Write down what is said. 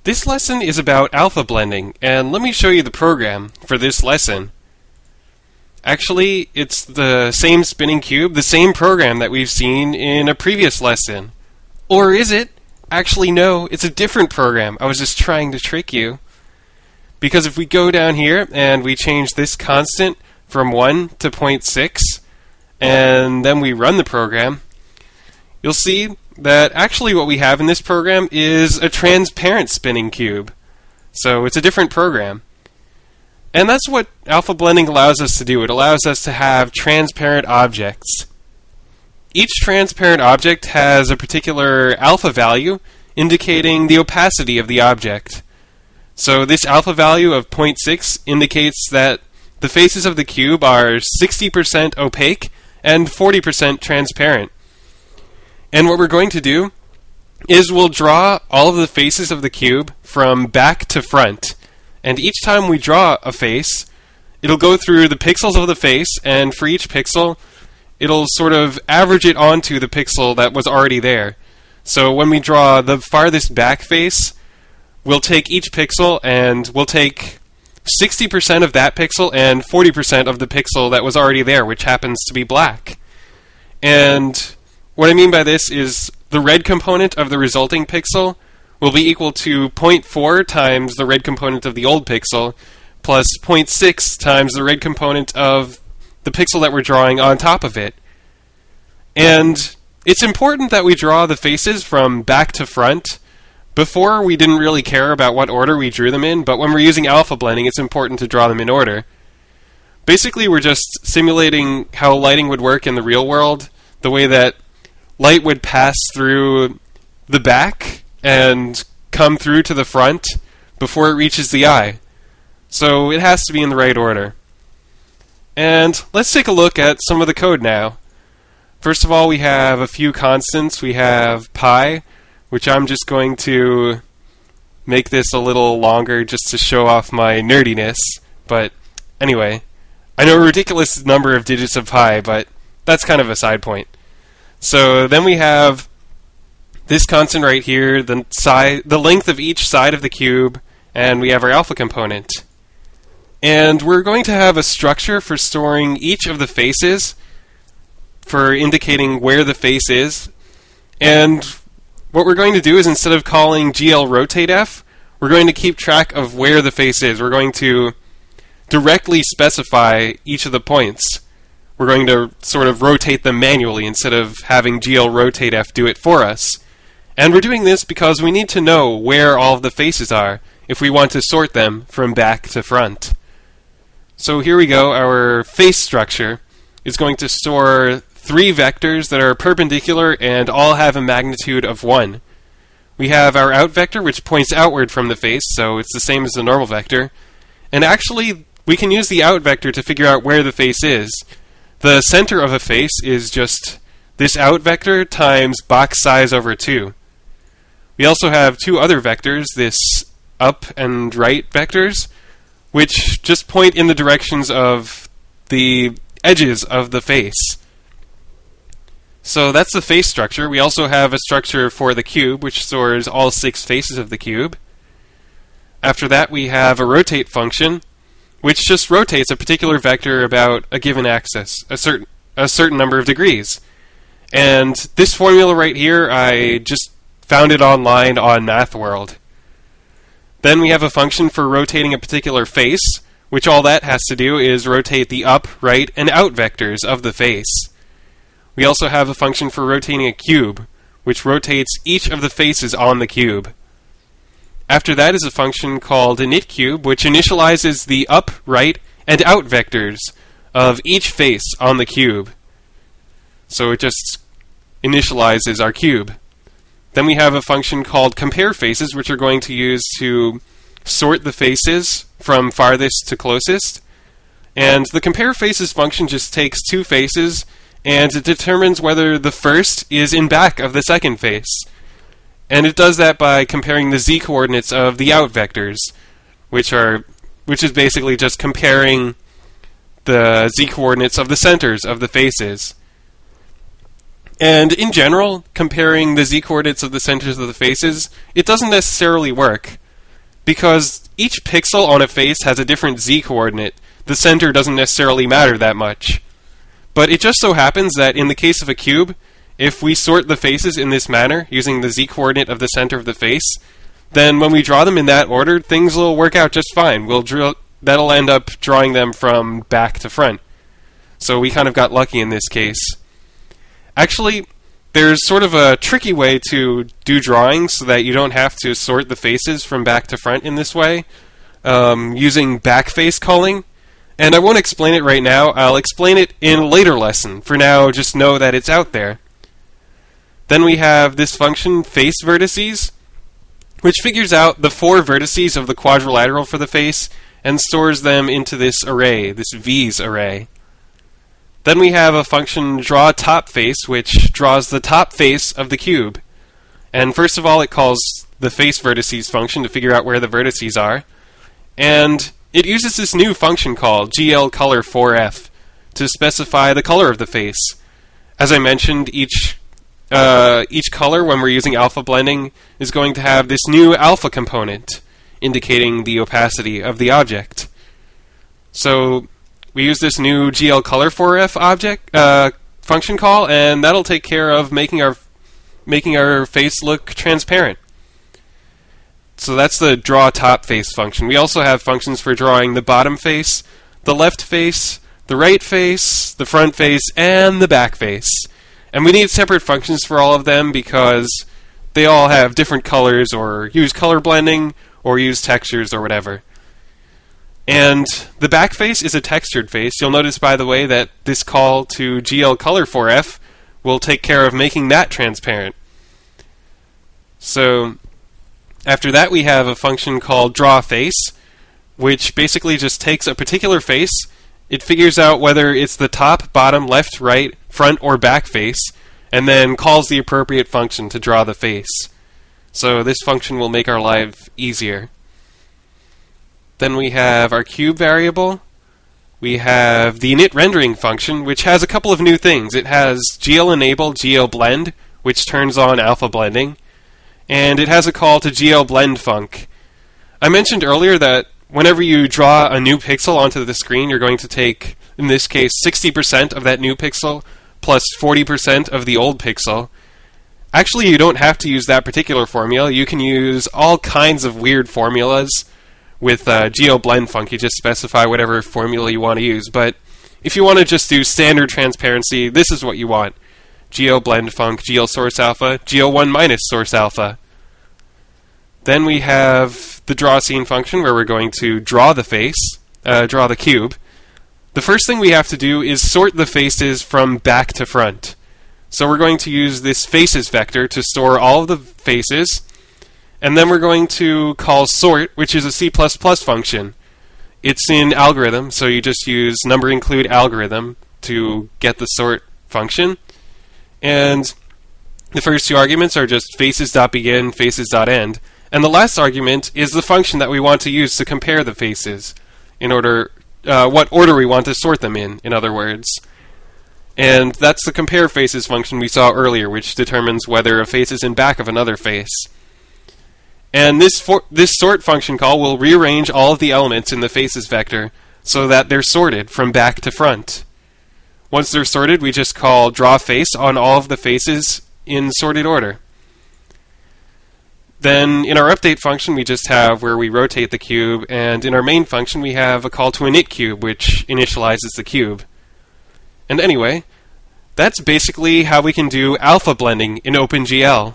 This lesson is about alpha blending, and let me show you the program for this lesson. Actually, it's the same spinning cube, the same program that we've seen in a previous lesson. Or is it? Actually, no, it's a different program. I was just trying to trick you. Because if we go down here and we change this constant from 1 to 0.6, and then we run the program, you'll see that actually what we have in this program is a transparent spinning cube. So it's a different program. And that's what alpha blending allows us to do. It allows us to have transparent objects. Each transparent object has a particular alpha value indicating the opacity of the object. So this alpha value of 0.6 indicates that the faces of the cube are 60% opaque and 40% transparent. And what we're going to do is we'll draw all of the faces of the cube from back to front. And each time we draw a face, it'll go through the pixels of the face, and for each pixel, it'll sort of average it onto the pixel that was already there. So when we draw the farthest back face, we'll take each pixel and we'll take 60% of that pixel and 40% of the pixel that was already there, which happens to be black. And what I mean by this is the red component of the resulting pixel will be equal to 0.4 times the red component of the old pixel plus 0.6 times the red component of the pixel that we're drawing on top of it. And it's important that we draw the faces from back to front. Before, we didn't really care about what order we drew them in, but when we're using alpha blending, it's important to draw them in order. Basically, we're just simulating how lighting would work in the real world, the way that light would pass through the back and come through to the front before it reaches the eye. So it has to be in the right order. And let's take a look at some of the code now. First of all, we have a few constants. We have pi, which I'm just going to make this a little longer just to show off my nerdiness. But anyway, I know a ridiculous number of digits of pi, but that's kind of a side point. So then we have this constant right here, the length of each side of the cube, and we have our alpha component. And we're going to have a structure for storing each of the faces, for indicating where the face is. And what we're going to do is, instead of calling GL rotate F, we're going to keep track of where the face is. We're going to directly specify each of the points. We're going to sort of rotate them manually instead of having GL rotate F do it for us. And we're doing this because we need to know where all of the faces are if we want to sort them from back to front. So here we go. Our face structure is going to store 3 vectors that are perpendicular and all have a magnitude of 1. We have our out vector, which points outward from the face, so it's the same as the normal vector. And actually, we can use the out vector to figure out where the face is. The center of a face is just this out vector times box size over 2. We also have 2 other vectors, this up and right vectors, which just point in the directions of the edges of the face. So that's the face structure. We also have a structure for the cube, which stores all 6 faces of the cube. After that, we have a rotate function, which just rotates a particular vector about a given axis, a certain number of degrees. And this formula right here, I just found it online on MathWorld. Then we have a function for rotating a particular face, which all that has to do is rotate the up, right, and out vectors of the face. We also have a function for rotating a cube, which rotates each of the faces on the cube. After that is a function called initCube, which initializes the up, right, and out vectors of each face on the cube. So it just initializes our cube. Then we have a function called compareFaces, which we're going to use to sort the faces from farthest to closest. And the compareFaces function just takes 2 faces, and it determines whether the first is in back of the second face. And it does that by comparing the z-coordinates of the out vectors, which is basically just comparing the z-coordinates of the centers of the faces. And in general, comparing the z-coordinates of the centers of the faces, it doesn't necessarily work. because each pixel on a face has a different z-coordinate, the center doesn't necessarily matter that much. But it just so happens that in the case of a cube, if we sort the faces in this manner, using the z-coordinate of the center of the face, then when we draw them in that order, things will work out just fine. That'll end up drawing them from back to front. So we kind of got lucky in this case. Actually, there's sort of a tricky way to do drawings so that you don't have to sort the faces from back to front in this way, using backface culling. And I won't explain it right now. I'll explain it in a later lesson. For now, just know that it's out there. Then we have this function, face vertices, which figures out the 4 vertices of the quadrilateral for the face and stores them into this array, this v's array. Then we have a function, draw top face, which draws the top face of the cube. And first of all, it calls the face vertices function to figure out where the vertices are. And it uses this new function called glcolor4f to specify the color of the face. As I mentioned, each color, when we're using alpha blending, is going to have this new alpha component, indicating the opacity of the object. So we use this new glcolor4f object function call, and that'll take care of making our face look transparent. So that's the draw top face function. We also have functions for drawing the bottom face, the left face, the right face, the front face, and the back face. And we need separate functions for all of them because they all have different colors or use color blending or use textures or whatever. And the back face is a textured face. You'll notice, by the way, that this call to glcolor4f will take care of making that transparent. So after that, we have a function called drawFace, which basically just takes a particular face. It figures out whether it's the top, bottom, left, right, front, or back face, and then calls the appropriate function to draw the face. So this function will make our life easier. Then we have our cube variable. We have the init rendering function, which has a couple of new things. It has GL-enable GL-blend, which turns on alpha blending, and it has a call to GL-blend-func. I mentioned earlier that whenever you draw a new pixel onto the screen, you're going to take, in this case, 60% of that new pixel plus 40% of the old pixel. Actually, you don't have to use that particular formula. You can use all kinds of weird formulas. With GL-blend-func, you just specify whatever formula you want to use. But if you want to just do standard transparency, this is what you want. GL-blend-func, GL-source-alpha, GL1 minus source-alpha. Then we have the draw scene function, where we're going to draw the face, draw the cube. The first thing we have to do is sort the faces from back to front. So we're going to use this faces vector to store all of the faces. And then we're going to call sort, which is a C++ function. It's in algorithm, so you just use number include algorithm to get the sort function. And the first 2 arguments are just faces.begin, faces.end. And the last argument is the function that we want to use to compare the faces, in order, what order we want to sort them in other words. And that's the compare faces function we saw earlier, which determines whether a face is in back of another face. And this sort function call will rearrange all of the elements in the faces vector so that they're sorted from back to front. Once they're sorted, we just call drawFace on all of the faces in sorted order. Then in our update function, we just have where we rotate the cube, and in our main function, we have a call to initCube, which initializes the cube. And anyway, that's basically how we can do alpha blending in OpenGL.